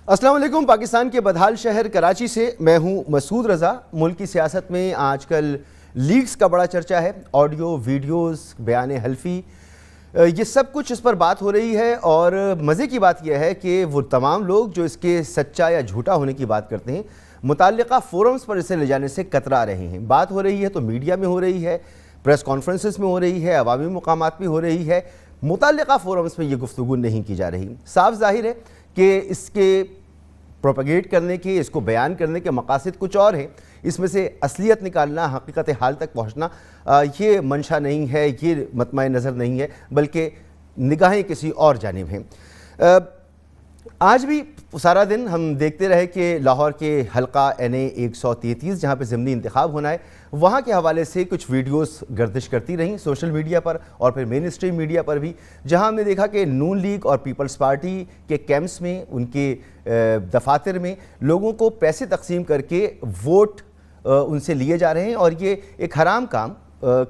السلام علیکم۔ پاکستان کے بدحال شہر کراچی سے میں ہوں مسعود رضا۔ ملک کی سیاست میں آج کل لیکس کا بڑا چرچا ہے، آڈیو ویڈیوز، بیان حلفی، یہ سب کچھ اس پر بات ہو رہی ہے، اور مزے کی بات یہ ہے کہ وہ تمام لوگ جو اس کے سچا یا جھوٹا ہونے کی بات کرتے ہیں متعلقہ فورمز پر اسے لے جانے سے کترا رہے ہیں۔ بات ہو رہی ہے تو میڈیا میں ہو رہی ہے، پریس کانفرنسز میں ہو رہی ہے، عوامی مقامات میں ہو رہی ہے، متعلقہ فورمز میں یہ گفتگو نہیں کی جا رہی۔ صاف ظاہر ہے کہ اس کے پروپیگیٹ کرنے کے، اس کو بیان کرنے کے مقاصد کچھ اور ہیں۔ اس میں سے اصلیت نکالنا، حقیقت حال تک پہنچنا یہ منشا نہیں ہے، یہ مطمع نظر نہیں ہے، بلکہ نگاہیں کسی اور جانب ہیں۔ آج بھی سارا دن ہم دیکھتے رہے کہ لاہور کے حلقہ NA 133 جہاں پہ ضمنی انتخاب ہونا ہے، وہاں کے حوالے سے کچھ ویڈیوز گردش کرتی رہیں سوشل میڈیا پر اور پھر مین اسٹریم میڈیا پر بھی، جہاں ہم نے دیکھا کہ نون لیگ اور پیپلز پارٹی کے کیمپس میں، ان کے دفاتر میں لوگوں کو پیسے تقسیم کر کے ووٹ ان سے لیے جا رہے ہیں، اور یہ ایک حرام کام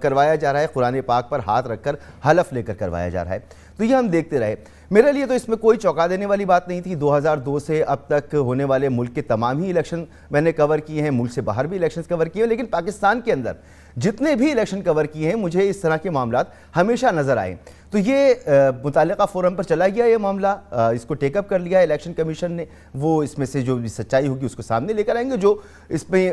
کروایا جا رہا ہے، قرآن پاک پر ہاتھ رکھ کر حلف لے کر کروایا جا رہا ہے۔ تو یہ ہم دیکھتے رہے۔ میرے لیے تو اس میں کوئی چونکا دینے والی بات نہیں تھی۔ 2002 سے اب تک ہونے والے ملک کے تمام ہی الیکشن میں نے کور کیے ہیں، ملک سے باہر بھی الیکشنز کور کیے ہیں، لیکن پاکستان کے اندر جتنے بھی الیکشن کور کیے ہیں مجھے اس طرح کے معاملات ہمیشہ نظر آئے۔ تو یہ متعلقہ فورم پر چلا گیا یہ معاملہ، اس کو ٹیک اپ کر لیا الیکشن کمیشن نے، وہ اس میں سے جو بھی سچائی ہوگی اس کو سامنے لے کر آئیں گے، جو اس میں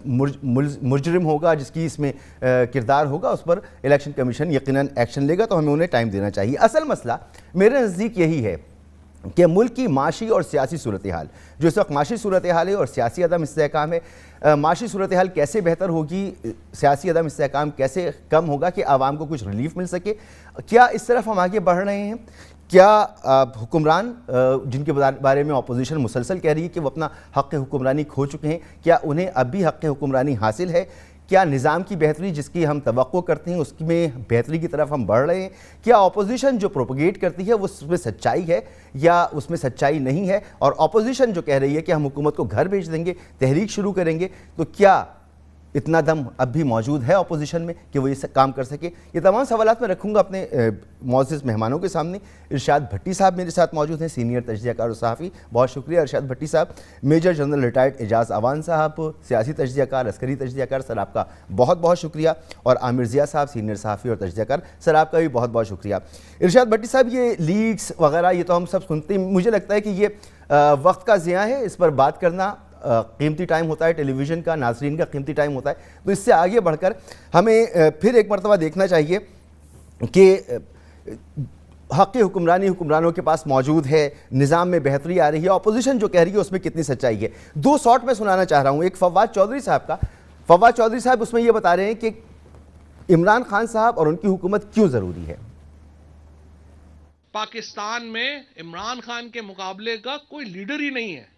مجرم ہوگا، جس کی اس میں کردار ہوگا، اس پر الیکشن کمیشن یقیناً ایکشن لے گا، تو ہمیں انہیں ٹائم دینا چاہیے۔ اصل مسئلہ میرے نزدیک یہی ہے کہ ملک کی معاشی اور سیاسی صورتحال، جو اس وقت معاشی صورتحال ہے اور سیاسی عدم استحکام ہے، معاشی صورتحال کیسے بہتر ہوگی، سیاسی عدم استحکام کیسے کم ہوگا کہ عوام کو کچھ ریلیف مل سکے، کیا اس طرف ہم آگے بڑھ رہے ہیں؟ کیا حکمران جن کے بارے میں اپوزیشن مسلسل کہہ رہی ہے کہ وہ اپنا حق حکمرانی کھو چکے ہیں، کیا انہیں اب بھی حق حکمرانی حاصل ہے؟ کیا نظام کی بہتری جس کی ہم توقع کرتے ہیں اس میں بہتری کی طرف ہم بڑھ رہے ہیں؟ کیا اپوزیشن جو پروپیگیٹ کرتی ہے وہ اس میں سچائی ہے یا اس میں سچائی نہیں ہے؟ اور اپوزیشن جو کہہ رہی ہے کہ ہم حکومت کو گھر بھیج دیں گے، تحریک شروع کریں گے، تو کیا اتنا دم اب بھی موجود ہے اپوزیشن میں کہ وہ یہ کام کر سکے؟ یہ تمام سوالات میں رکھوں گا اپنے معزز مہمانوں کے سامنے۔ ارشاد بھٹی صاحب میرے ساتھ موجود ہیں، سینئر تجزیہ کار و صحافی، بہت شکریہ ارشاد بھٹی صاحب۔ میجر جنرل ریٹائرڈ اعجاز اعوان صاحب، سیاسی تجزیہ کار، عسکری تجزیہ کار، سر آپ کا بہت بہت شکریہ۔ اور عامر ضیاء صاحب، سینئر صحافی اور تجزیہ کار، سر آپ کا بھی بہت بہت شکریہ۔ ارشاد بھٹی صاحب، یہ لیکس وغیرہ یہ تو ہم سب سنتے ہیں، مجھے لگتا ہے کہ یہ وقت کا ضیاع ہے، اس پر بات کرنا قیمتی ٹائم ہوتا ہے، ٹیلی ویژن کا، ناظرین کا قیمتی ٹائم ہوتا ہے، تو اس سے آگے بڑھ کر ہمیں پھر ایک مرتبہ دیکھنا چاہیے کہ حق حکمرانی حکمرانوں کے پاس موجود ہے، نظام میں بہتری آ رہی ہے، اپوزیشن جو کہہ رہی ہے اس میں کتنی سچائی ہے۔ دو شارٹ میں سنانا چاہ رہا ہوں، ایک فواد چودھری صاحب کا۔ فواد چودھری صاحب اس میں یہ بتا رہے ہیں کہ عمران خان صاحب اور ان کی حکومت کیوں ضروری ہے۔ پاکستان میں عمران خان کے مقابلے کا کوئی لیڈر ہی نہیں ہے،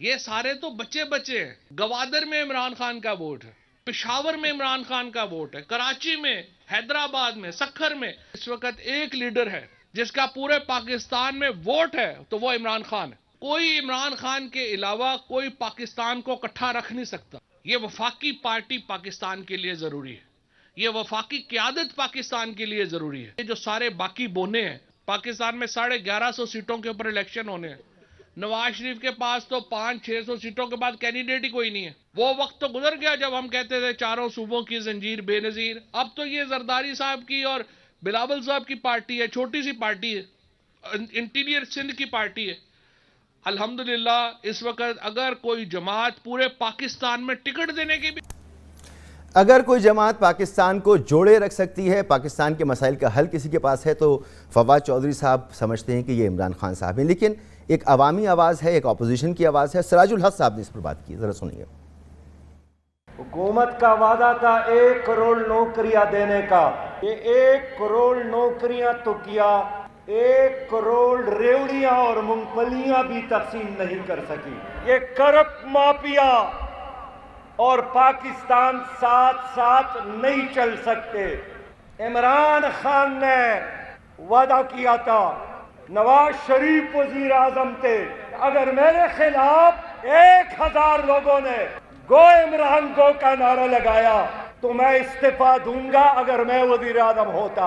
یہ سارے تو بچے بچے ہیں۔ گوادر میں عمران خان کا ووٹ ہے، پشاور میں عمران خان کا ووٹ ہے، کراچی میں، حیدرآباد میں، سکھر میں اس وقت ایک لیڈر ہے جس کا پورے پاکستان میں ووٹ ہے، تو وہ عمران خان ہے۔ کوئی عمران خان کے علاوہ کوئی پاکستان کو اکٹھا رکھ نہیں سکتا۔ یہ وفاقی پارٹی پاکستان کے لیے ضروری ہے، یہ وفاقی قیادت پاکستان کے لیے ضروری ہے۔ یہ جو سارے باقی بونے ہیں، پاکستان میں 1150 سیٹوں کے اوپر الیکشن ہونے ہیں، نواز شریف کے پاس تو 500-600 سیٹوں کے بعد کینڈیڈیٹ ہی کوئی نہیں ہے۔ وہ وقت تو گزر گیا جب ہم کہتے تھے چاروں صوبوں کی زنجیر بے نظیر۔ اب تو یہ زرداری صاحب کی اور بلاول صاحب کی پارٹی ہے، چھوٹی سی پارٹی ہے، انٹیریئر سندھ کی پارٹی ہے۔ الحمدللہ اس وقت اگر کوئی جماعت پورے پاکستان میں ٹکٹ دینے کی بھی، اگر کوئی جماعت پاکستان کو جوڑے رکھ سکتی ہے، پاکستان کے مسائل کا حل کسی کے پاس ہے، تو فواد چودھری صاحب سمجھتے ہیں کہ یہ عمران خان صاحب ہیں۔ لیکن ایک عوامی آواز ہے، ایک اپوزیشن کی آواز ہے۔ سراج الحق صاحب نے اس پر بات کی، ذرا سنیے۔ حکومت کا وعدہ تھا 1 کروڑ نوکریاں دینے کا، یہ 1 کروڑ نوکریاں تو کیا، 1 کروڑ ریوڑیاں اور مونگ پھلیاں بھی تقسیم نہیں کر سکی۔ یہ کرپٹ مافیا اور پاکستان ساتھ ساتھ نہیں چل سکتے۔ عمران خان نے وعدہ کیا تھا، نواز شریف وزیر اعظم تھے، اگر میرے خلاف 1000 لوگوں نے گو عمران گو کا نعرہ لگایا تو میں استعفیٰ دوں گا اگر میں وزیر اعظم ہوتا۔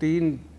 3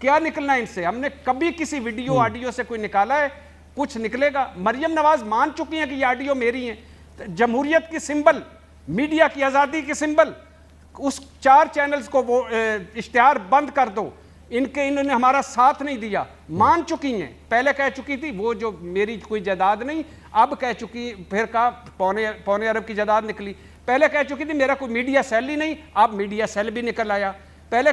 کیا نکلنا ہے ان سے؟ ہم نے کبھی کسی ویڈیو آڈیو سے کوئی نکالا ہے؟ کچھ نکلے گا؟ مریم نواز مان چکی ہیں کہ یہ آڈیو میری ہیں. جمہوریت کی سمبل، میڈیا کی آزادی کی سمبل، اس 4 چینلز کو وہ اشتہار بند کر دو. انہوں نے ہمارا ساتھ نہیں دیا. مان چکی ہیں. پہلے کہہ چکی تھی وہ جو میری کوئی جائیداد نہیں، اب کہہ چکی، پھر کہا پونے ارب کی جائیداد نکلی. پہلے کہہ چکی تھی میرا کوئی میڈیا سیل ہی نہیں، اب میڈیا سیل بھی نکل آیا. پہلے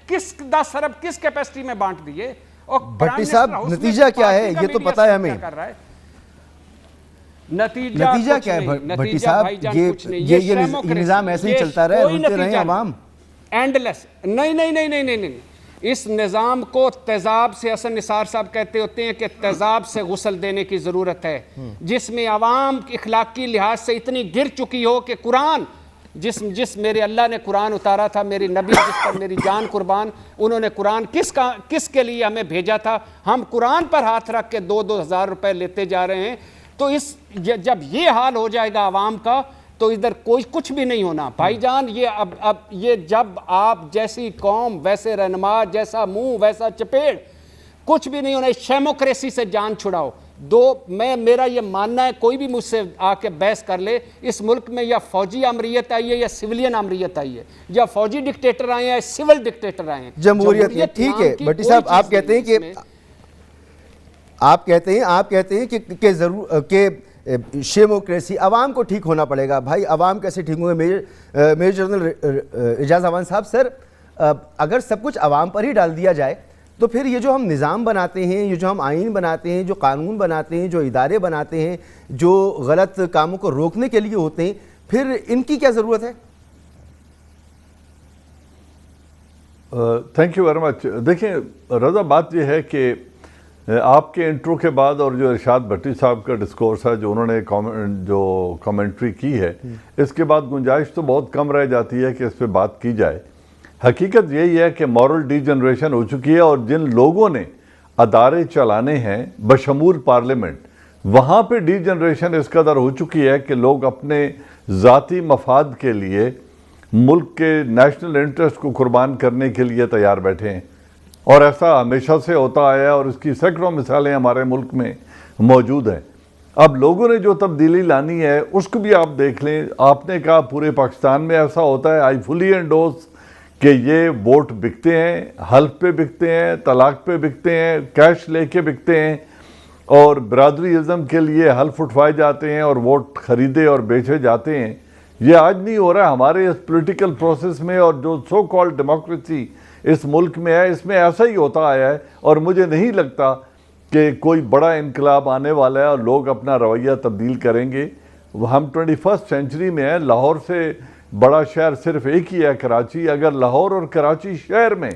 کس 10 ارب کس کیپیسٹی میں بانٹ دیے. اور بھٹی صاحب نتیجہ کیا ہے یہ تو پتا ہے ہمیں. نتیجہ کیا ہے بھٹی صاحب؟ یہ نظام ایسے ہی چلتا رہے، روتے رہے عوام. اینڈلیس. نہیں. اس نظام کو تیزاب سے، حسن نثار صاحب کہتے ہوتے ہیں کہ تیزاب سے غسل دینے کی ضرورت ہے، جس میں عوام اخلاقی لحاظ سے اتنی گر چکی ہو کہ قرآن جس میرے اللہ نے قرآن اتارا تھا، میری نبی جس پر میری جان قربان، انہوں نے قرآن کس کے لیے ہمیں بھیجا تھا؟ ہم قرآن پر ہاتھ رکھ کے 2-2 ہزار روپے لیتے جا رہے ہیں. تو جب یہ حال ہو جائے گا عوام کا تو ادھر کوئی کچھ بھی نہیں ہونا. بھائی جان یہ جب آپ جیسی قوم ویسے رہنما، جیسا منہ ویسا چپیڑ، کچھ بھی نہیں ہونا. شیموکریسی سے جان چھڑاؤ. میرا یہ ماننا ہے، کوئی بھی مجھ سے آ کے بحث کر لے، اس ملک میں یا فوجی آمریت آئی ہے یا سویلین آمریت آئی ہے، یا فوجی ڈکٹیٹر آئے ہیں یا سول ڈکٹیٹر آئے ہیں. جمہوریت ٹھیک ہے. بھٹی صاحب آپ کہتے ہیں کہ ضرور کہ شیموکریسی عوام کو ٹھیک ہونا پڑے گا. بھائی عوام کیسے ٹھیک ہوں گے؟ میجر جنرل اعجاز امان صاحب، سر اگر سب کچھ عوام پر ہی ڈال دیا جائے تو پھر یہ جو ہم نظام بناتے ہیں، یہ جو ہم آئین بناتے ہیں، جو قانون بناتے ہیں، جو ادارے بناتے ہیں، جو غلط کاموں کو روکنے کے لیے ہوتے ہیں، پھر ان کی کیا ضرورت ہے؟ Thank you very much. دیکھیں رضا، بات یہ ہے کہ آپ کے انٹرو کے بعد اور جو ارشاد بھٹی صاحب کا ڈسکورس ہے، جو انہوں نے جو کامنٹری کی ہے، اس کے بعد گنجائش تو بہت کم رہ جاتی ہے کہ اس پہ بات کی جائے. حقیقت یہی ہے کہ مورل ڈی جنریشن ہو چکی ہے، اور جن لوگوں نے ادارے چلانے ہیں بشمول پارلیمنٹ، وہاں پہ ڈی جنریشن اس قدر ہو چکی ہے کہ لوگ اپنے ذاتی مفاد کے لیے ملک کے نیشنل انٹرسٹ کو قربان کرنے کے لیے تیار بیٹھے ہیں. اور ایسا ہمیشہ سے ہوتا آیا ہے، اور اس کی سینکڑوں مثالیں ہمارے ملک میں موجود ہیں. اب لوگوں نے جو تبدیلی لانی ہے اس کو بھی آپ دیکھ لیں. آپ نے کہا پورے پاکستان میں ایسا ہوتا ہے، آئی فلی انڈورس کہ یہ ووٹ بکتے ہیں، حلف پہ بکتے ہیں، طلاق پہ بکتے ہیں، کیش لے کے بکتے ہیں، اور برادری ازم کے لیے حلف اٹھوائے جاتے ہیں اور ووٹ خریدے اور بیچے جاتے ہیں. یہ آج نہیں ہو رہا ہے ہمارے اس پولیٹیکل پروسیس میں، اور جو سو کالڈ ڈیموکریسی اس ملک میں ہے، اس میں ایسا ہی ہوتا آیا ہے. اور مجھے نہیں لگتا کہ کوئی بڑا انقلاب آنے والا ہے اور لوگ اپنا رویہ تبدیل کریں گے. ہم 21 سینچری میں ہیں. لاہور سے بڑا شہر صرف ایک ہی ہے، کراچی. اگر لاہور اور کراچی شہر میں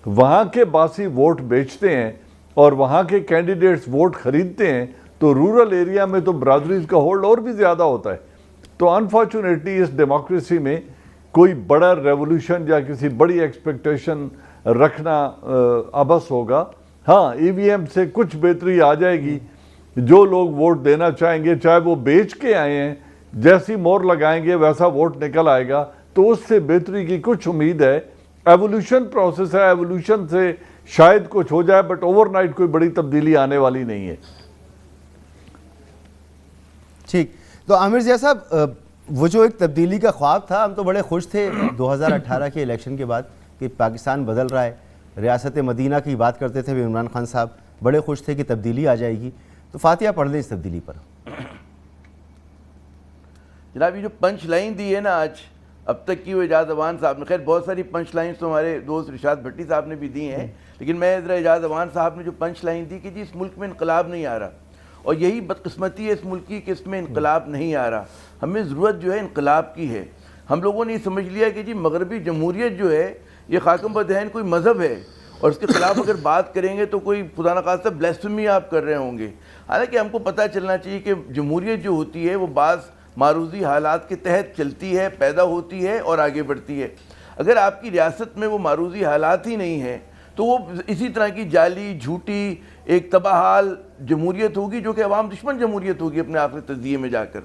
وہاں کے باسی ووٹ بیچتے ہیں اور وہاں کے کینڈیڈیٹس ووٹ خریدتے ہیں، تو رورل ایریا میں تو برادریز کا ہولڈ اور بھی زیادہ ہوتا ہے. تو انفارچونیٹلی اس ڈیموکریسی میں کوئی بڑا ریولوشن یا کسی بڑی ایکسپیکٹیشن رکھنا عبث ہوگا. ہاں ای وی ایم سے کچھ بہتری آ جائے گی. جو لوگ ووٹ دینا چاہیں گے، چاہے وہ بیچ کے آئے ہیں، جیسی مور لگائیں گے ویسا ووٹ نکل آئے گا. تو اس سے بہتری کی کچھ امید ہے. ایوولوشن پروسیس ہے، ایوولوشن سے شاید کچھ ہو جائے، بٹ اوور نائٹ کوئی بڑی تبدیلی آنے والی نہیں ہے. ٹھیک. تو عامر ضیاء صاحب، وہ جو ایک تبدیلی کا خواب تھا، ہم تو بڑے خوش تھے 2018 کے الیکشن کے بعد کہ پاکستان بدل رہا ہے. ریاست مدینہ کی بات کرتے تھے عمران خان صاحب، بڑے خوش تھے کہ تبدیلی آ جائے گی. تو فاتحہ پڑھ لیں اس تبدیلی پر. جناب یہ جو پنچ لائن دی ہے نا آج اب تک کی وہ اعجاز امان صاحب نے، خیر بہت ساری پنچ لائنز تو ہمارے دوست ارشاد بھٹی صاحب نے بھی دی ہیں، لیکن میں ذرا اعجاز امان صاحب نے جو پنچ لائن دی کہ جی اس ملک میں انقلاب نہیں آ رہا، اور یہی بدقسمتی ہے اس ملک کی کہ اس میں انقلاب نہیں آ رہا. ہمیں ضرورت جو ہے انقلاب کی ہے. ہم لوگوں نے یہ سمجھ لیا کہ جی مغربی جمہوریت جو ہے یہ خاکم بدہن کوئی مذہب ہے، اور اس کے خلاف اگر بات کریں گے تو کوئی خدا نخواستہ بلیسفیمی آپ کر رہے ہوں گے. حالانکہ ہم کو پتہ چلنا چاہیے کہ جمہوریت جو ہوتی ہے وہ بعض معروضی حالات کے تحت چلتی ہے، پیدا ہوتی ہے اور آگے بڑھتی ہے. اگر آپ کی ریاست میں وہ معروضی حالات ہی نہیں ہیں تو وہ اسی طرح کی جعلی جھوٹی ایک تباہ حال جمہوریت ہوگی جو کہ عوام دشمن جمہوریت ہوگی اپنے آخری تجزیے میں جا کر.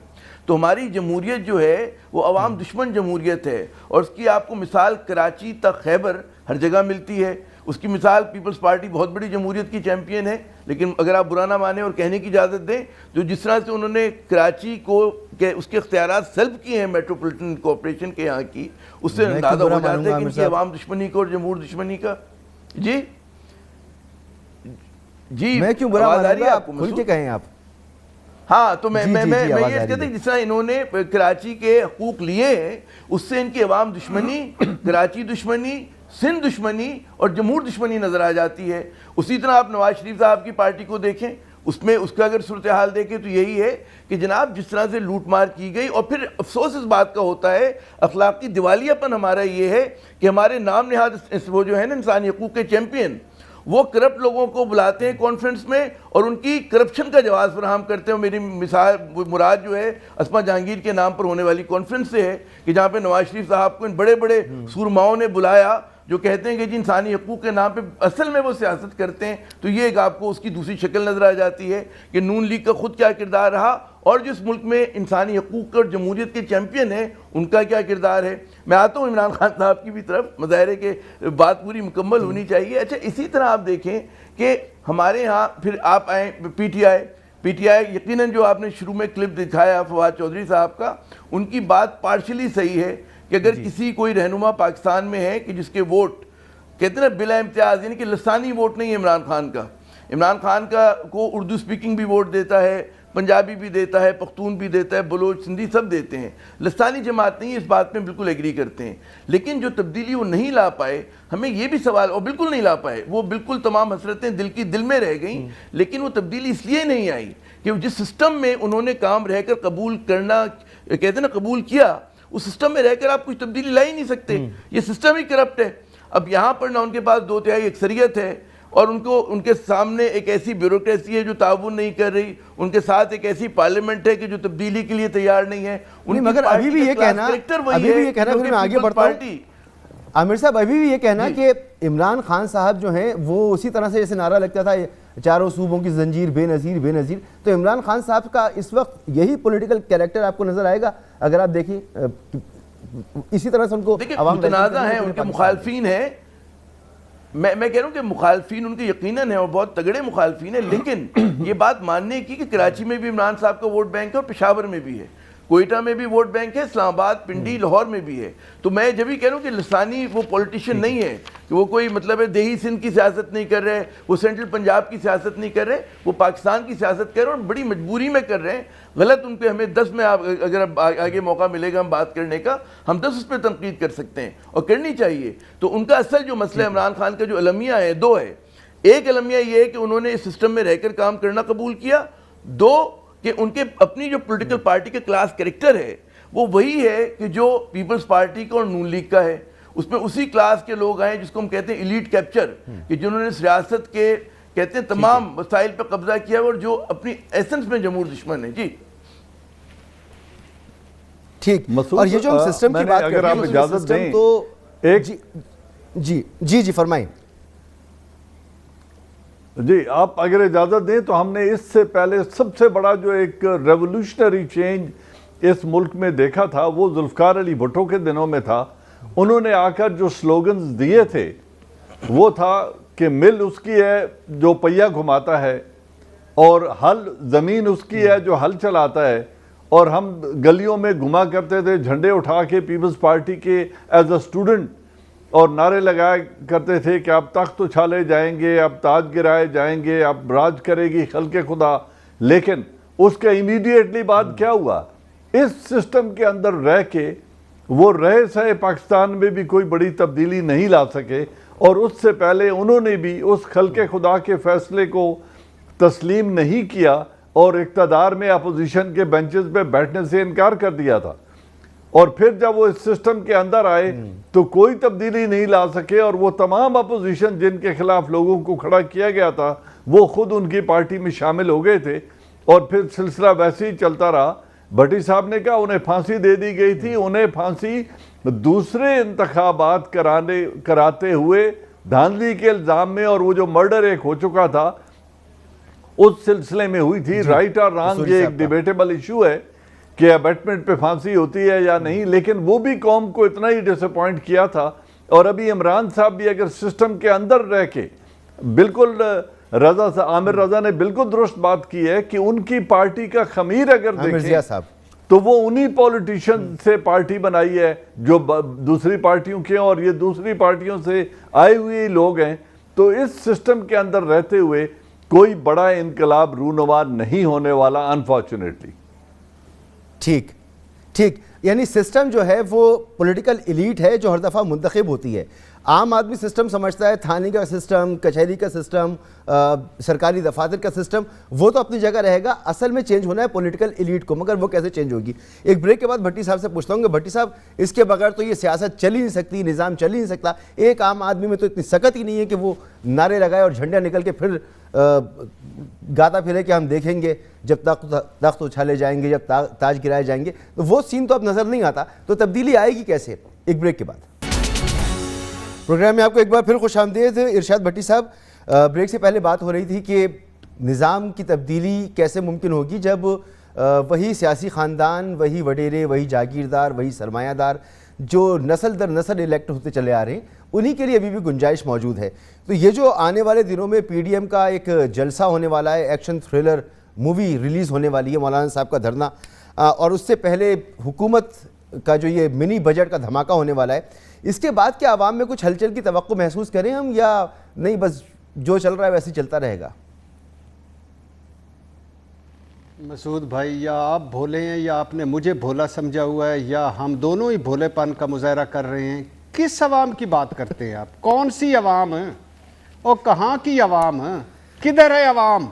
تو ہماری جمہوریت جو ہے وہ عوام دشمن جمہوریت ہے، اور اس کی آپ کو مثال کراچی تا خیبر ہر جگہ ملتی ہے. اس کی مثال پیپلز پارٹی بہت بڑی جمہوریت کی چیمپئن ہے, لیکن اگر آپ برا نہ مانیں اور کہنے کی اجازت دیں, جو جس طرح سے انہوں نے کراچی کو کہ اس کے اختیارات سلب کیے ہیں میٹروپولیٹن کارپوریشن کے یہاں کی, اس سے اندازہ ہو جاتا ہے کہ ان کی عوام دشمنی کا اور جمہور دشمنی کا. جی جی میں کیوں برا مانوں گا, آپ کھل کے کہیں آپ. ہاں تو میں یہ کہتا ہوں جس طرح انہوں نے کراچی کے حقوق لیے ہیں, اس سے ان کی عوام دشمنی, کراچی دشمنی, سندھ دشمنی اور جمہور دشمنی نظر آ جاتی ہے. اسی طرح آپ نواز شریف صاحب کی پارٹی کو دیکھیں, اس میں اس کا اگر صورتحال دیکھیں تو یہی ہے کہ جناب جس طرح سے لوٹ مار کی گئی, اور پھر افسوس اس بات کا ہوتا ہے, اخلاقی دیوالیہ پن ہمارا یہ ہے کہ ہمارے نام نہاد وہ جو ہے نا انسانی حقوق کے چیمپئن, وہ کرپٹ لوگوں کو بلاتے ہیں کانفرنس میں اور ان کی کرپشن کا جواز فراہم کرتے ہیں. میری مثال مراد جو ہے اسما جہانگیر کے نام پر ہونے والی کانفرنس سے ہے کہ جہاں پہ نواز شریف صاحب کو ان بڑے بڑے سورماؤں نے بلایا جو کہتے ہیں کہ جی انسانی حقوق کے نام پہ اصل میں وہ سیاست کرتے ہیں. تو یہ ایک آپ کو اس کی دوسری شکل نظر آ جاتی ہے کہ نون لیگ کا خود کیا کردار رہا اور جو اس ملک میں انسانی حقوق اور جمہوریت کے چیمپئن ہیں ان کا کیا کردار ہے. میں آتا ہوں عمران خان صاحب کی بھی طرف, مظاہرے کے بات پوری مکمل ہونی چاہیے. اچھا اسی طرح آپ دیکھیں کہ ہمارے ہاں پھر آپ آئیں پی ٹی آئی یقیناً جو آپ نے شروع میں کلپ دکھایا فواد چودھری صاحب کا, ان کی بات پارشلی صحیح ہے کہ اگر کسی کوئی رہنما پاکستان میں ہے کہ جس کے ووٹ کہتے ہیں نا بلا امتیاز, یعنی کہ لسانی ووٹ نہیں ہے عمران خان کا کو اردو سپیکنگ بھی ووٹ دیتا ہے, پنجابی بھی دیتا ہے, پختون بھی دیتا ہے, بلوچ سندھی سب دیتے ہیں, لسانی جماعت نہیں, اس بات میں بالکل ایگری کرتے ہیں. لیکن جو تبدیلی وہ نہیں لا پائے, ہمیں یہ بھی سوال, اور بالکل نہیں لا پائے, وہ بالکل تمام حسرتیں دل میں رہ گئیں. لیکن وہ تبدیلی اس لیے نہیں آئی کہ جس سسٹم میں انہوں نے کام رہ کر قبول کرنا کہتے ہیں نا قبول کیا, اس سسٹم میں رہ کر آپ کچھ تبدیلی لا ہی نہیں سکتے. یہ سسٹم ہی کرپٹ ہے. اب یہاں پر نہ ان کے پاس 2/3 اکثریت ہے, اور ان کے سامنے ایک ایسی بیوروکریسی ہے جو تعاون نہیں کر رہی, ان کے ساتھ ایک ایسی پارلیمنٹ ہے کہ جو تبدیلی کے لیے تیار نہیں ہے. مگر ابھی بھی یہ کہنا پھر میں آگے بڑھتا ہوں عامر صاحب, ابھی بھی یہ کہنا کہ عمران خان صاحب جو ہیں وہ اسی طرح سے جیسے نعرہ لگتا تھا چاروں صوبوں کی زنجیر بے نظیر بے نظیر, تو عمران خان صاحب کا اس وقت یہی پولیٹیکل کیریکٹر آپ کو نظر آئے گا اگر آپ دیکھیں اسی طرح سے ان کو عوام متنازع ہیں, ان کے مخالفین ہیں. میں کہہ رہا ہوں کہ مخالفین ان کے یقیناً ہیں اور بہت تگڑے مخالفین ہیں, لیکن یہ بات ماننے کی کہ کراچی میں بھی عمران صاحب کا ووٹ بینک ہے اور پشاور میں بھی ہے, کوئٹہ میں بھی ووٹ بینک ہے, اسلام آباد, پنڈی, لاہور میں بھی ہے. تو میں جب ہی کہہ رہا ہوں کہ لسانی وہ پولیٹیشین نہیں ہے کہ وہ کوئی مطلب ہے دیہی سندھ کی سیاست نہیں کر رہے, وہ سینٹرل پنجاب کی سیاست نہیں کر رہے, وہ پاکستان کی سیاست کر رہے ہیں اور بڑی مجبوری میں کر رہے ہیں. غلط ان پہ ہمیں 10 میں اگر آگے موقع ملے گا ہم بات کرنے کا, ہم 10 اس پہ تنقید کر سکتے ہیں اور کرنی چاہیے. تو ان کا اصل جو مسئلہ عمران خان کا جو المیہ ہے 2 ہے. ایک المیہ یہ ہے کہ انہوں نے اس سسٹم میں رہ کر کام کرنا قبول کیا, 2 کہ ان کے اپنی جو پولیٹیکل پارٹی کے کلاس کریکٹر ہے وہ وہی ہے کہ جو پیپلز پارٹی کا اور نون لیگ کا ہے. اس میں اسی کلاس کے لوگ آئے جس کو ہم کہتے ہیں ایلیٹ کیپچر, کہ جنہوں نے سیاست کے کہتے ہیں تمام مسائل پہ قبضہ کیا اور جو اپنی ایسنس میں جمہور دشمن ہے. جی ٹھیک, اور یہ جو ہم سسٹم کی بات اگر آپ اجازت دیں تو ایک جی فرمائیں. جی آپ اگر اجازت دیں تو ہم نے اس سے پہلے سب سے بڑا جو ایک ریولوشنری چینج اس ملک میں دیکھا تھا وہ ذوالفقار علی بھٹو کے دنوں میں تھا. انہوں نے آ کر جو سلوگنز دیے تھے وہ تھا کہ مل اس کی ہے جو پہیہ گھماتا ہے, اور ہل زمین اس کی ہے جو ہل چلاتا ہے, اور ہم گلیوں میں گھما کرتے تھے جھنڈے اٹھا کے پیپلز پارٹی کے ایز اے اسٹوڈنٹ, اور نعرے لگایا کرتے تھے کہ اب تخت اچھالے جائیں گے, اب تاج گرائے جائیں گے, اب راج کرے گی خلق خدا. لیکن اس کے امیڈیٹلی بعد کیا ہوا, اس سسٹم کے اندر رہ کے وہ رہے سہے پاکستان میں بھی کوئی بڑی تبدیلی نہیں لا سکے, اور اس سے پہلے انہوں نے بھی اس خلق خدا کے فیصلے کو تسلیم نہیں کیا اور اقتدار میں اپوزیشن کے بینچز پہ بیٹھنے سے انکار کر دیا تھا. اور پھر جب وہ اس سسٹم کے اندر آئے تو کوئی تبدیلی نہیں لا سکے, اور وہ تمام اپوزیشن جن کے خلاف لوگوں کو کھڑا کیا گیا تھا وہ خود ان کی پارٹی میں شامل ہو گئے تھے, اور پھر سلسلہ ویسے ہی چلتا رہا. بھٹی صاحب نے کہا انہیں پھانسی دے دی گئی تھی, انہیں پھانسی دوسرے انتخابات کراتے ہوئے دھاندلی کے الزام میں, اور وہ جو مرڈر ایک ہو چکا تھا اس سلسلے میں ہوئی تھی. رائٹ اور رانگ یہ ایک ڈیبیٹیبل ایشو ہے کہ ابیٹمنٹ پہ پھانسی ہوتی ہے یا نہیں, لیکن وہ بھی قوم کو اتنا ہی ڈس اپوائنٹ کیا تھا اور ابھی عمران صاحب بھی اگر سسٹم کے اندر رہ کے بالکل عامر رضا نے بالکل درست بات کی ہے کہ ان کی پارٹی کا خمیر اگر دیکھیں تو وہ انہی پولیٹیشن سے پارٹی بنائی ہے جو دوسری پارٹیوں کے ہیں، اور یہ دوسری پارٹیوں سے آئے ہوئے لوگ ہیں. تو اس سسٹم کے اندر رہتے ہوئے کوئی بڑا انقلاب رونما نہیں ہونے والا انفارچونیٹلی. ٹھیک، یعنی سسٹم جو ہے وہ پولیٹیکل ایلیٹ ہے جو ہر دفعہ منتخب ہوتی ہے. عام آدمی سسٹم سمجھتا ہے، تھانے کا سسٹم، کچہری کا سسٹم، سرکاری دفاتر کا سسٹم، وہ تو اپنی جگہ رہے گا. اصل میں چینج ہونا ہے پولیٹیکل ایلیٹ کو، مگر وہ کیسے چینج ہوگی؟ ایک بریک کے بعد بھٹی صاحب سے پوچھتا ہوں کہ بھٹی صاحب اس کے بغیر تو یہ سیاست چل ہی نہیں سکتی، نظام چل ہی نہیں سکتا. ایک عام آدمی میں تو اتنی سکت ہی نہیں ہے کہ وہ نعرے لگائے اور جھنڈے نکل کے پھر گاتا پھرے کہ ہم دیکھیں گے جب تخت اچھالے جائیں گے، جب تاج گرائے جائیں گے. تو وہ سین تو اب نظر نہیں آتا. تو تبدیلی آئے گی کیسے؟ ایک بریک کے بعد. پروگرام میں آپ کو ایک بار پھر خوش آمدید. ارشاد بھٹی صاحب، بریک سے پہلے بات ہو رہی تھی کہ نظام کی تبدیلی کیسے ممکن ہوگی جب وہی سیاسی خاندان، وہی وڈیرے، وہی جاگیردار، وہی سرمایہ دار جو نسل در نسل الیکٹ ہوتے چلے آ رہے ہیں، انہی کے لیے ابھی بھی گنجائش موجود ہے. تو یہ جو آنے والے دنوں میں پی ڈی ایم کا ایک جلسہ ہونے والا ہے، ایکشن تھرلر مووی ریلیز ہونے والی ہے، مولانا صاحب کا دھرنا، اور اس سے پہلے حکومت کا جو یہ منی بجٹ کا دھماکہ ہونے والا ہے، اس کے بعد کیا عوام میں کچھ ہلچل کی توقع محسوس کریں ہم، یا نہیں بس جو چل رہا ہے ویسے چلتا رہے گا؟ مسعود بھائی، یا آپ بھولے ہیں یا آپ نے مجھے بھولا سمجھا ہوا ہے، یا ہم دونوں ہی بھولے پن کا مظاہرہ کر رہے ہیں. کس عوام کی بات کرتے ہیں آپ؟ کون سی عوام ہے اور کہاں کی عوام ہے؟ کدھر ہے عوام؟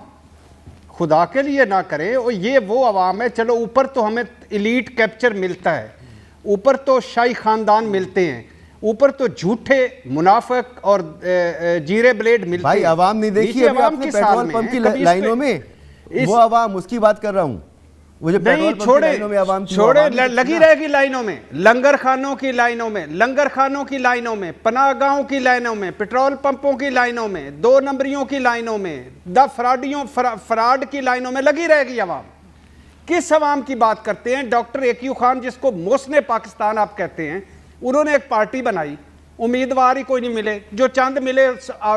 خدا کے لیے نہ کریں. اور یہ وہ عوام ہے، چلو اوپر تو ہمیں ایلیٹ کیپچر ملتا ہے، اوپر تو شاہی خاندان ملتے ہیں، اوپر تو جھوٹے منافق اور جیرے بلیڈ ملتے ہیں. بھائی عوام نہیں دیکھی ابھی آپ نے پیٹرول پمپ کی لائنوں میں؟ وہ عوام، اس کی بات کر رہا ہوں. وہ جو پیٹرول پمپ کی لائنوں میں عوام کی، چھوڑے لگی رہے گی لائنوں میں، لنگر خانوں کی لائنوں میں، لنگر خانوں کی لائنوں میں، پناہ گاہوں کی لائنوں میں، پیٹرول پمپوں کی لائنوں میں، 2 نمبریوں کی لائنوں میں، فراڈ کی لائنوں میں لگی رہے گی عوام. کس عوام کی بات کرتے ہیں؟ ڈاکٹر ایکیو خان، جس کو محسن پاکستان آپ کہتے ہیں، انہوں نے ایک پارٹی بنائی، امیدوار ہی کوئی نہیں ملے، جو چند ملے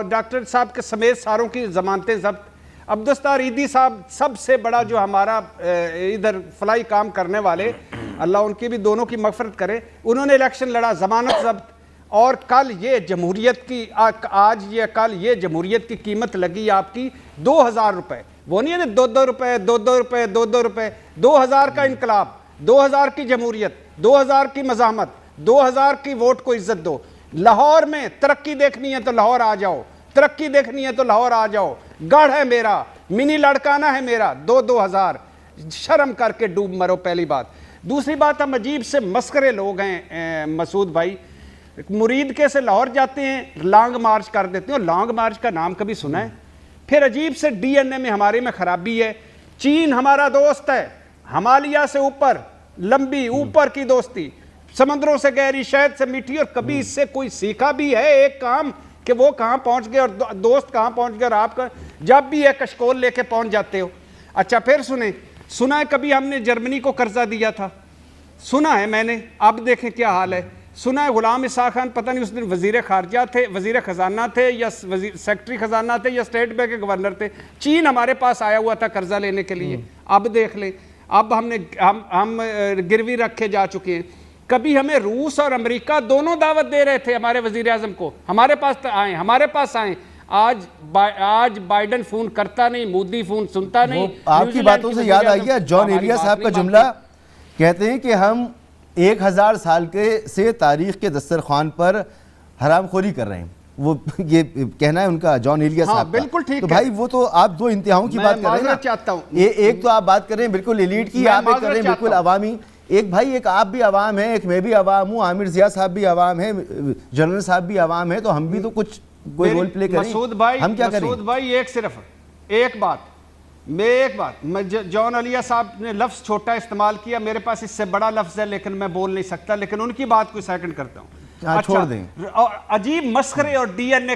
ڈاکٹر صاحب کے سمیت ساروں کی ضمانتیں ضبط. عبدالستار عیدی صاحب سب سے بڑا جو ہمارا ادھر فلائی کام کرنے والے، اللہ ان کی بھی دونوں کی مغفرت کرے، انہوں نے الیکشن لڑا، ضمانت ضبط. اور کل یہ جمہوریت کی کل یہ جمہوریت کی قیمت لگی آپ کی 2000 روپے. وہ نہیں ہے 2 روپے 2 روپے 2000 کا انقلاب، 2000 کی جمہوریت، 2000 کی مزاحمت، 2000 کی ووٹ کو عزت دو. لاہور میں ترقی دیکھنی ہے تو لاہور آ جاؤ، ترقی دیکھنی ہے تو لاہور آ جاؤ. گڑھ ہے میرا، منی لڑکانہ ہے میرا. 2000 شرم کر کے ڈوب مرو. پہلی بات. دوسری بات، ہم عجیب سے مسخرے لوگ ہیں مسعود بھائی. مرید کے سے لاہور جاتے ہیں، لانگ مارچ کر دیتے ہیں. اور لانگ مارچ کا نام کبھی سنا ہے؟ پھر عجیب سے ڈی این اے میں ہمارے میں خرابی ہے. چین ہمارا دوست ہے، ہمالیہ سے اوپر، لمبی اوپر کی دوستی، سمندروں سے گہری، شہد سے میٹھی. اور کبھی اس سے کوئی سیکھا بھی ہے ایک کام کہ وہ کہاں پہنچ گئے اور دوست کہاں پہنچ گئے، اور آپ کا جب بھی ایک کشکول لے کے پہنچ جاتے ہو. اچھا پھر سنا ہے کبھی ہم نے جرمنی کو قرضہ دیا تھا؟ سنا ہے میں نے. اب دیکھیں کیا حال ہے. سنا ہے غلام اسحاق خان پتہ نہیں اس دن وزیر خارجہ تھے، وزیر خزانہ تھے، یا سیکرٹری خزانہ تھے، یا اسٹیٹ بینک کے گورنر تھے. چین ہمارے پاس آیا ہوا تھا قرضہ لینے کے لیے. اب دیکھ لیں، اب ہم گروی رکھ کے جا چکے ہیں. کبھی ہمیں روس اور امریکہ دونوں دعوت دے رہے تھے ہمارے وزیر اعظم کو، ہمارے پاس آئیں. آج بائیڈن فون کرتا نہیں، مودی فون سنتا نہیں. آپ کی باتوں سے یاد آئی ہے جان ایلیا صاحب کا جملہ، کہتے ہیں کہ ہم 1000 سال سے تاریخ کے دسترخوان پر حرام خوری کر رہے ہیں. وہ یہ کہنا ہے ان کا، جان ایلیا صاحب کا. بالکل ٹھیک. تو بھائی وہ تو آپ دو انتہاؤں کی بات کر رہے ہیں. چاہتا ہوں ایک تو آپ بات کر رہے ہیں بالکل ایلیٹ کی، آپ ایک کر رہے ہیں بالکل عوامی. ایک بھائی، ایک آپ بھی عوام ہیں، ایک میں بھی عوام ہوں، عامر ضیاء صاحب بھی عوام ہیں، جنرل صاحب بھی عوام ہیں. تو ہم بھی تو کچھ کوئی رول پلے کریں. ہم کیا کریں؟ مسعود بھائی ایک بات میں جان علیہ صاحب نے لفظ چھوٹا استعمال کیا، میرے پاس اس سے بڑا لفظ ہے لیکن میں بول نہیں سکتا، لیکن ان کی بات کو سیکنڈ کرتا ہوں. چھوڑ دیں. عجیب مسخرے. اور ڈی این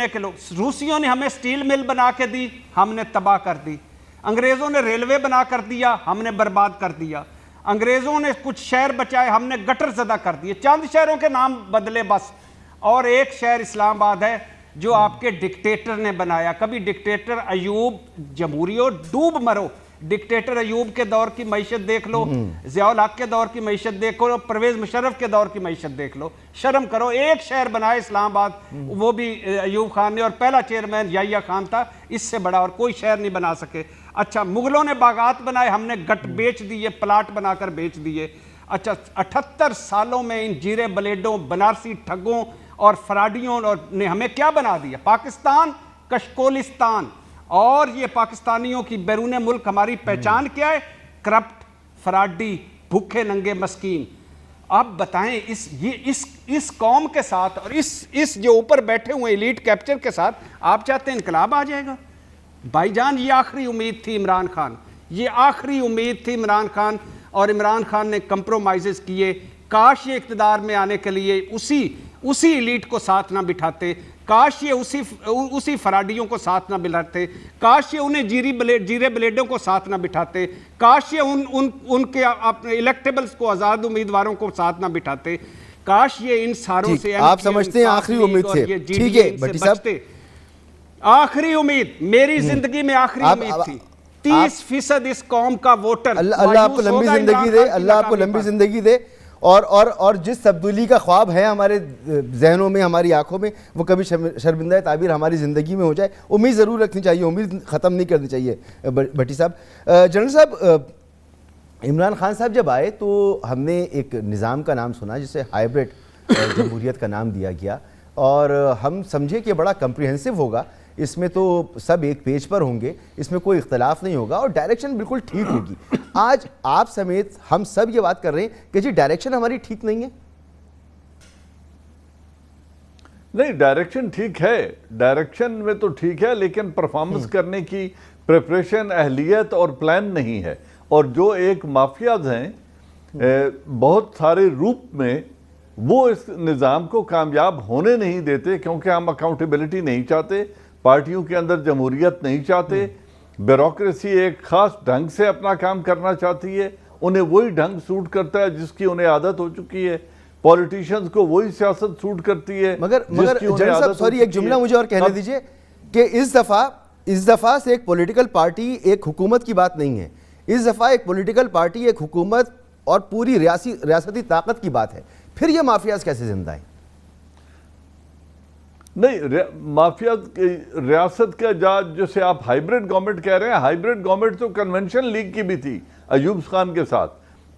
اے کے لوگ، روسیوں نے ہمیں سٹیل مل بنا کے دی، ہم نے تباہ کر دی. انگریزوں نے ریلوے بنا کر دیا، ہم نے برباد کر دیا. انگریزوں نے کچھ شہر بچائے، ہم نے گٹر زدہ کر دیے. چند شہروں کے نام بدلے بس. اور ایک شہر اسلام آباد ہے جو آپ کے ڈکٹیٹر نے بنایا. کبھی ڈکٹیٹر ایوب جمہوریوں ڈوب مرو, ڈکٹیٹر ایوب کے دور کی معیشت دیکھ لو, ضیاء الحق کے دور کی معیشت دیکھ لو, پرویز مشرف کے دور کی معیشت دیکھ لو. شرم کرو. ایک شہر بنایا اسلام آباد, وہ بھی ایوب خان نے, اور پہلا چیئرمین یحییٰ خان تھا. اس سے بڑا اور کوئی شہر نہیں بنا سکے. اچھا, مغلوں نے باغات بنائے, ہم نے گٹ بیچ دیے, پلاٹ بنا کر بیچ دیے. اچھا, 78 سالوں میں ان جیرے بلیڈوں, بنارسی ٹھگوں اور فراڈیوں نے ہمیں کیا بنا دیا؟ پاکستان کشکولستان. اور یہ پاکستانیوں کی بیرون ملک ہماری پہچان کیا ہے؟ کرپٹ, فراڈی, بھوکے ننگے مسکین. آپ بتائیں اس قوم کے ساتھ اور اس جو اوپر بیٹھے ہوئے ایلیٹ کیپچر کے ساتھ آپ چاہتے ہیں انقلاب آ جائے گا؟ بھائی جان, یہ آخری امید تھی عمران خان, یہ آخری امید تھی عمران خان, اور عمران خان نے کمپرومائزز کیے. کاش یہ اقتدار میں آنے کے لیے اسی ایلیٹ کو ساتھ نہ بٹھاتے, کاش یہ اسی فراڈیوں کو ساتھ نہ بلاتے, کاش یہ انہیں جیرے بلیڈوں کو ساتھ نہ بٹھاتے, کاش یہ ان کے الیکٹیبلز کو, آزاد امیدواروں کو ساتھ نہ بٹھاتے, کاش یہ ان ساروں سے آپ سمجھتے ہیں آخری امید سے. ٹھیک ہے بھٹی صاحب, آخری امید میری زندگی میں آخری امید تھی. 30% اس قوم کا ووٹر. اللہ آپ کو لمبی زندگی دے, اللہ آپ کو لمبی زندگی دے, اور جس تبدیلی کا خواب ہے ہمارے ذہنوں میں, ہماری آنکھوں میں, وہ کبھی شرمندہ تعبیر ہماری زندگی میں ہو جائے. امید ضرور رکھنی چاہیے, امید ختم نہیں کرنی چاہیے. بھٹی صاحب, جنرل صاحب, عمران خان صاحب جب آئے تو ہم نے ایک نظام کا نام سنا جسے ہائبرڈ جمہوریت کا نام دیا گیا, اور ہم سمجھے کہ بڑا کمپریہنسو ہوگا, اس میں تو سب ایک پیج پر ہوں گے, اس میں کوئی اختلاف نہیں ہوگا, اور ڈائریکشن بالکل ٹھیک ہوگی. آج آپ سمیت ہم سب یہ بات کر رہے ہیں کہ جی ڈائریکشن ہماری ٹھیک نہیں ہے. نہیں, ڈائریکشن ٹھیک ہے, ڈائریکشن میں تو ٹھیک ہے, لیکن پرفارمنس کرنے کی پریپریشن, اہلیت اور پلان نہیں ہے. اور جو ایک مافیاز ہیں بہت سارے روپ میں, وہ اس نظام کو کامیاب ہونے نہیں دیتے, کیونکہ ہم اکاؤنٹیبلٹی نہیں چاہتے, پارٹیوں کے اندر جمہوریت نہیں چاہتے, بیوروکریسی ایک خاص ڈھنگ سے اپنا کام کرنا چاہتی ہے, انہیں وہی ڈھنگ سوٹ کرتا ہے جس کی انہیں عادت ہو چکی ہے, پولیٹیشنز کو وہی سیاست سوٹ کرتی ہے مگر جنرل صاحب سوری, ایک جملہ مجھے اور کہنے دیجئے کہ اس دفعہ سے ایک پولیٹیکل پارٹی ایک حکومت کی بات نہیں ہے, اس دفعہ ایک پولیٹیکل پارٹی ایک حکومت اور پوری ریاستی طاقت کی بات ہے. پھر یہ مافیاز کیسے زندہ ہیں؟ نہیں, مافیاز ریاست کا جسے آپ ہائیبرڈ گورنمنٹ کہہ رہے ہیں, ہائیبرڈ گورنمنٹ تو کنونشن لیگ کی بھی تھی ایوب خان کے ساتھ,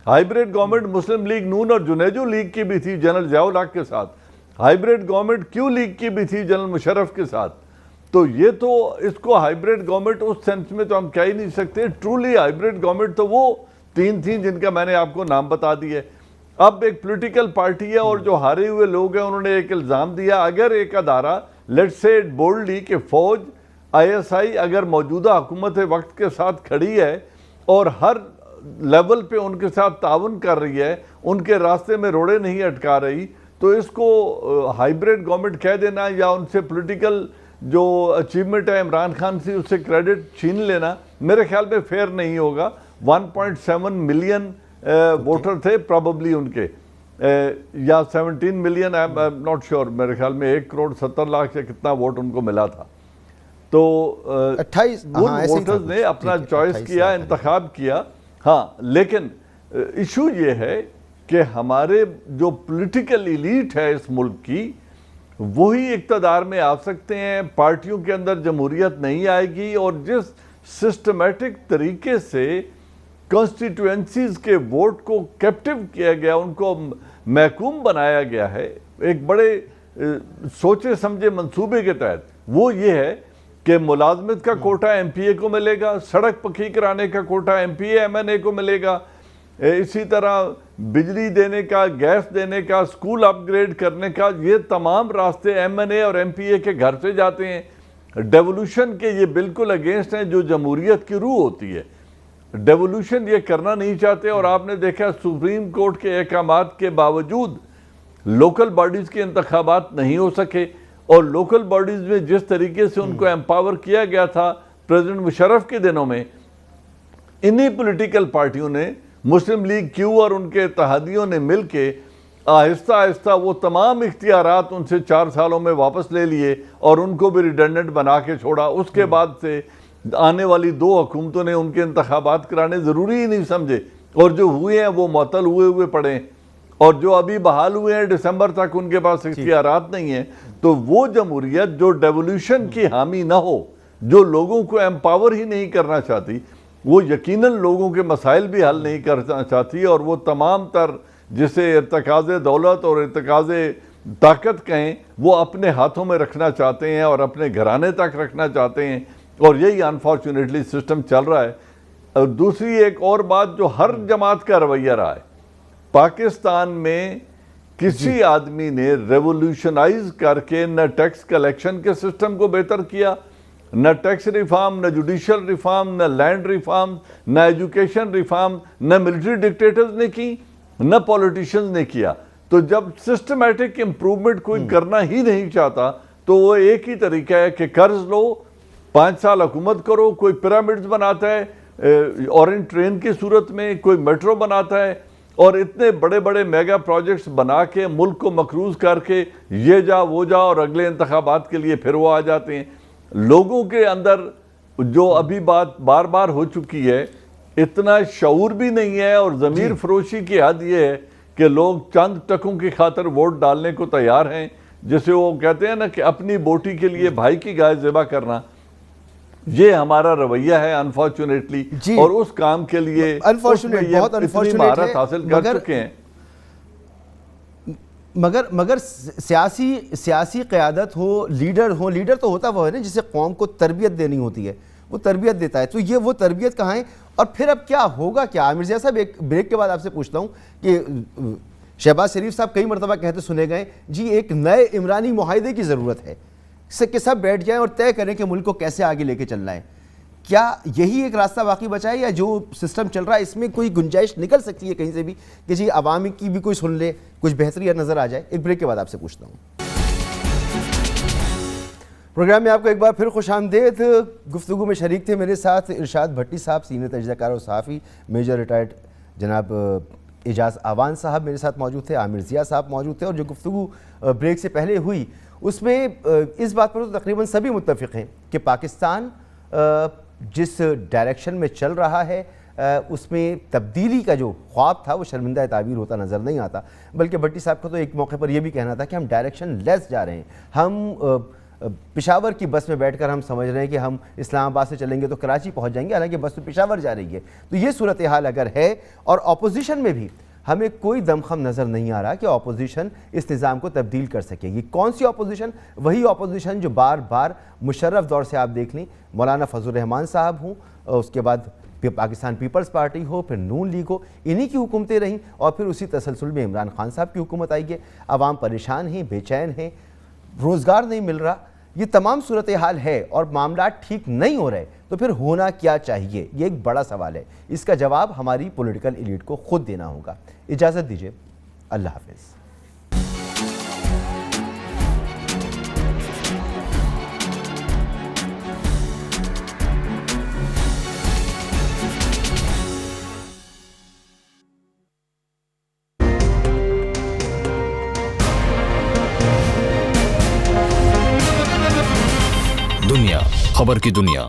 ہائیبرڈ گورنمنٹ مسلم لیگ نون اور جنیجو لیگ کی بھی تھی جنرل ضیاء الحق کے ساتھ, ہائیبرڈ گورنمنٹ کیو لیگ کی بھی تھی جنرل مشرف کے ساتھ. تو یہ تو اس کو ہائیبرڈ گورنمنٹ اس سینس میں تو ہم کہہ ہی نہیں سکتے. ٹرولی ہائیبرڈ گورنمنٹ تو وہ 3 تھیں جن کا میں نے آپ کو نام بتا دیے. اب ایک پولیٹیکل پارٹی ہے, اور جو ہارے ہوئے لوگ ہیں انہوں نے ایک الزام دیا, اگر ایک ادارہ لیٹس سے بولڈلی کہ فوج ISI اگر موجودہ حکومت وقت کے ساتھ کھڑی ہے اور ہر لیول پہ ان کے ساتھ تعاون کر رہی ہے, ان کے راستے میں روڑے نہیں اٹکا رہی, تو اس کو ہائیبرڈ گورنمنٹ کہہ دینا یا ان سے پولیٹیکل جو اچیومنٹ ہے عمران خان سے اس سے کریڈٹ چھین لینا میرے خیال میں فیئر نہیں ہوگا. 1.7 ملین ووٹر تھے پراببلی ان کے, یا 17 ملین, ناٹ شیور, میرے خیال میں 1.70 کروڑ سے کتنا ووٹ ان کو ملا تھا. تو ان ووٹرز نے اپنا چوائس کیا, انتخاب کیا. ہاں, لیکن ایشو یہ ہے کہ ہمارے جو پولیٹیکل ایلیٹ ہے اس ملک کی, وہی اقتدار میں آ سکتے ہیں, پارٹیوں کے اندر جمہوریت نہیں آئے گی. اور جس سسٹمیٹک طریقے سے کانسٹیٹوئنسیز کے ووٹ کو کیپٹیو کیا گیا, ان کو محکوم بنایا گیا ہے ایک بڑے سوچے سمجھے منصوبے کے تحت, وہ یہ ہے کہ ملازمت کا کوٹا MPA کو ملے گا, سڑک پکی کرانے کا کوٹا MPA MNA کو ملے گا, اسی طرح بجلی دینے کا, گیس دینے کا, اسکول اپ گریڈ کرنے کا, یہ تمام راستے MNA اور MPA کے گھر سے جاتے ہیں. ڈیولوشن کے یہ بالکل اگینسٹ ہیں جو جمہوریت کی روح ہوتی ہے. ڈیولوشن یہ کرنا نہیں چاہتے, اور آپ نے دیکھا سپریم کورٹ کے احکامات کے باوجود لوکل باڈیز کے انتخابات نہیں ہو سکے, اور لوکل باڈیز میں جس طریقے سے ان کو ایمپاور کیا گیا تھا پریزیڈنٹ مشرف کے دنوں میں, انہی پولیٹیکل پارٹیوں نے, مسلم لیگ کیو اور ان کے اتحادیوں نے مل کے آہستہ آہستہ وہ تمام اختیارات ان سے 4 سالوں میں واپس لے لیے اور ان کو بھی ریڈنڈنٹ بنا کے چھوڑا. اس کے بعد سے آنے والی 2 حکومتوں نے ان کے انتخابات کرانے ضروری ہی نہیں سمجھے, اور جو ہوئے ہیں وہ معطل ہوئے پڑے ہیں, اور جو ابھی بحال ہوئے ہیں دسمبر تک ان کے پاس اختیارات نہیں ہیں. تو وہ جمہوریت جو ڈیولوشن کی حامی نہ ہو, جو لوگوں کو ایمپاور ہی نہیں کرنا چاہتی, وہ یقیناً لوگوں کے مسائل بھی حل نہیں کرنا چاہتی, اور وہ تمام تر جسے ارتکاز دولت اور ارتکاز طاقت کہیں وہ اپنے ہاتھوں میں رکھنا چاہتے ہیں اور اپنے گھرانے تک رکھنا چاہتے ہیں, اور یہی انفارچونیٹلی سسٹم چل رہا ہے. اور دوسری ایک اور بات جو ہر جماعت کا رویہ رہا ہے, پاکستان میں کسی آدمی نے ریولوشنائز کر کے نہ ٹیکس کلیکشن کے سسٹم کو بہتر کیا, نہ ٹیکس ریفارم, نہ جوڈیشل ریفارم, نہ لینڈ ریفارم, نہ ایجوکیشن ریفارم, نہ ملٹری ڈکٹیٹرز نے کی, نہ پولیٹیشنز نے کیا. تو جب سسٹمیٹک امپروومنٹ کوئی کرنا ہی نہیں چاہتا تو وہ ایک ہی طریقہ ہے کہ قرض لو, 5 سال حکومت کرو, کوئی پیرامڈز بناتا ہے اورنج ٹرین کی صورت میں, کوئی میٹرو بناتا ہے, اور اتنے بڑے بڑے میگا پروجیکٹس بنا کے ملک کو مقروض کر کے یہ جا وہ جا, اور اگلے انتخابات کے لیے پھر وہ آ جاتے ہیں. لوگوں کے اندر جو ابھی بات بار بار ہو چکی ہے, اتنا شعور بھی نہیں ہے, اور ضمیر فروشی کی حد یہ ہے کہ لوگ چند ٹکوں کی خاطر ووٹ ڈالنے کو تیار ہیں, جسے وہ کہتے ہیں نا کہ اپنی بوٹی کے لیے بھائی کی گائے ذبح کرنا. یہ ہمارا رویہ ہے انفارچونیٹلی, اور اس کام کے لیے بہت اتنی مہارت حاصل کر چکے ہیں. مگر سیاسی قیادت ہو, لیڈر تو ہوتا وہ ہے نا جسے قوم کو تربیت دینی ہوتی ہے, وہ تربیت دیتا ہے. تو یہ وہ تربیت کہاں ہے, اور پھر اب کیا ہوگا کیا؟ عامر ضیاء صاحب, ایک بریک کے بعد آپ سے پوچھتا ہوں کہ شہباز شریف صاحب کئی مرتبہ کہتے سنے گئے جی ایک نئے عمرانی معاہدے کی ضرورت ہے, کہ سب بیٹھ جائیں اور طے کریں کہ ملک کو کیسے آگے لے کے چلنا ہے. کیا یہی ایک راستہ باقی بچا ہے, یا جو سسٹم چل رہا ہے اس میں کوئی گنجائش نکل سکتی ہے کہیں سے بھی کہ جی عوامی کی بھی کوئی سن لے, کچھ بہتری نظر آ جائے؟ ایک بریک کے بعد آپ سے پوچھتا ہوں. پروگرام میں آپ کو ایک بار پھر خوش آمدید. گفتگو میں شریک تھے میرے ساتھ ارشاد بھٹی صاحب, سینئر تجزیہ کار اور صحافی, میجر ریٹائرڈ جناب اعجاز آوان صاحب میرے ساتھ موجود تھے, عامر ضیاء صاحب موجود تھے, اور جو گفتگو بریک سے پہلے ہوئی اس میں اس بات پر تو تقریباً سبھی متفق ہیں کہ پاکستان جس ڈائریکشن میں چل رہا ہے اس میں تبدیلی کا جو خواب تھا وہ شرمندہ تعبیر ہوتا نظر نہیں آتا. بلکہ بھٹی صاحب کو تو ایک موقع پر یہ بھی کہنا تھا کہ ہم ڈائریکشن لیس جا رہے ہیں, ہم پشاور کی بس میں بیٹھ کر ہم سمجھ رہے ہیں کہ ہم اسلام آباد سے چلیں گے تو کراچی پہنچ جائیں گے, حالانکہ بس تو پشاور جا رہی ہے. تو یہ صورتحال اگر ہے, اور اپوزیشن میں بھی ہمیں کوئی دمخم نظر نہیں آ رہا کہ اپوزیشن اس نظام کو تبدیل کر سکے. یہ کون سی اپوزیشن؟ وہی اپوزیشن جو بار بار مشرف دور سے آپ دیکھ لیں, مولانا فضل الرحمان صاحب ہوں, اس کے بعد پاکستان پیپلز پارٹی ہو, پھر نون لیگ ہو, انہی کی حکومتیں رہیں, اور پھر اسی تسلسل میں عمران خان صاحب کی حکومت آئی ہے. عوام پریشان ہیں, بے چین ہیں, روزگار نہیں مل رہا. یہ تمام صورتحال ہے اور معاملات ٹھیک نہیں ہو رہے, تو پھر ہونا کیا چاہیے؟ یہ ایک بڑا سوال ہے. اس کا جواب ہماری پولیٹیکل ایلیٹ کو خود دینا ہوگا. اجازت دیجیے, اللہ حافظ. دنیا خبر کی دنیا